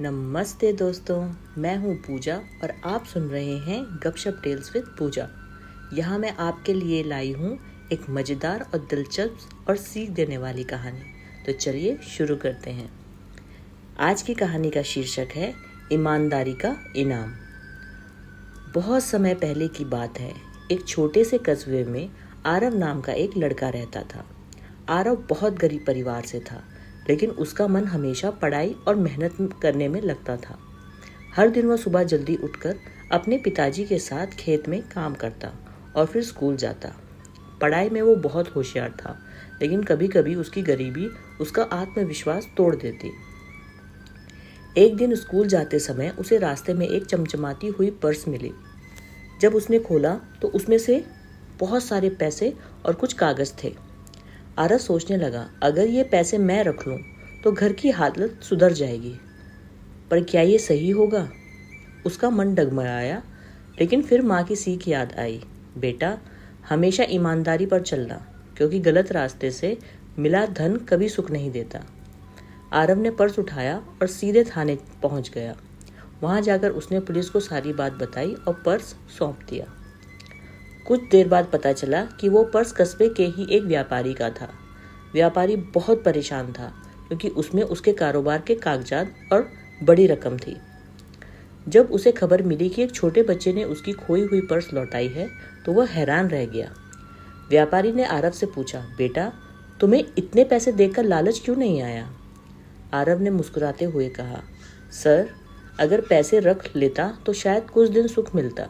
नमस्ते दोस्तों, मैं हूँ पूजा और आप सुन रहे हैं गपशप टेल्स विद पूजा। यहाँ मैं आपके लिए लाई हूँ एक मज़ेदार और दिलचस्प और सीख देने वाली कहानी। तो चलिए शुरू करते हैं। आज की कहानी का शीर्षक है ईमानदारी का इनाम। बहुत समय पहले की बात है। एक छोटे से कस्बे में आरव नाम का एक लड़का रहता था। आरव बहुत गरीब परिवार से था, लेकिन उसका मन हमेशा पढ़ाई और मेहनत करने में लगता था। हर दिन वह सुबह जल्दी उठकर अपने पिताजी के साथ खेत में काम करता और फिर स्कूल जाता। पढ़ाई में वो बहुत होशियार था, लेकिन कभी कभी उसकी गरीबी उसका आत्मविश्वास तोड़ देती। एक दिन स्कूल जाते समय उसे रास्ते में एक चमचमाती हुई पर्स मिली। जब उसने खोला तो उसमें से बहुत सारे पैसे और कुछ कागज थे। आरव सोचने लगा, अगर ये पैसे मैं रख लूं तो घर की हालत सुधर जाएगी, पर क्या ये सही होगा? उसका मन डगमगाया, लेकिन फिर माँ की सीख याद आई। बेटा, हमेशा ईमानदारी पर चलना, क्योंकि गलत रास्ते से मिला धन कभी सुख नहीं देता। आरव ने पर्स उठाया और सीधे थाने पहुंच गया। वहां जाकर उसने पुलिस को सारी बात बताई और पर्स सौंप दिया। कुछ देर बाद पता चला कि वो पर्स कस्बे के ही एक व्यापारी का था। व्यापारी बहुत परेशान था, क्योंकि उसमें उसके कारोबार के कागजात और बड़ी रकम थी। जब उसे खबर मिली कि एक छोटे बच्चे ने उसकी खोई हुई पर्स लौटाई है, तो वह हैरान रह गया। व्यापारी ने आरव से पूछा, बेटा, तुम्हें इतने पैसे देकर लालच क्यों नहीं आया? आरव ने मुस्कुराते हुए कहा, सर, अगर पैसे रख लेता तो शायद कुछ दिन सुख मिलता,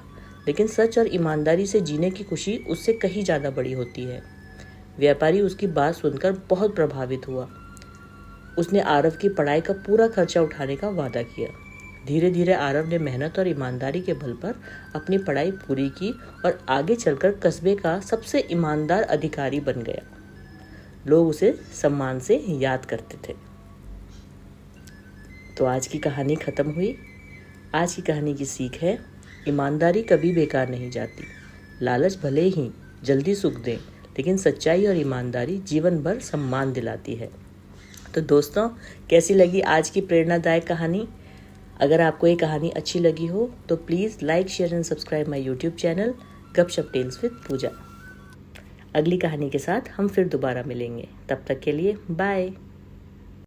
लेकिन सच और ईमानदारी से जीने की खुशी उससे कहीं ज़्यादा बड़ी होती है। व्यापारी उसकी बात सुनकर बहुत प्रभावित हुआ। उसने आरव की पढ़ाई का पूरा खर्चा उठाने का वादा किया। धीरे धीरे आरव ने मेहनत और ईमानदारी के बल पर अपनी पढ़ाई पूरी की और आगे चलकर कस्बे का सबसे ईमानदार अधिकारी बन गया। लोग उसे सम्मान से याद करते थे। तो आज की कहानी खत्म हुई। आज की कहानी की सीख है, ईमानदारी कभी बेकार नहीं जाती। लालच भले ही जल्दी सुख दे, लेकिन सच्चाई और ईमानदारी जीवन भर सम्मान दिलाती है। तो दोस्तों, कैसी लगी आज की प्रेरणादायक कहानी? अगर आपको ये कहानी अच्छी लगी हो तो please like, share and subscribe my YouTube channel गपशप टेल्स विद पूजा। अगली कहानी के साथ हम फिर दोबारा मिलेंगे। तब तक के लिए बाय।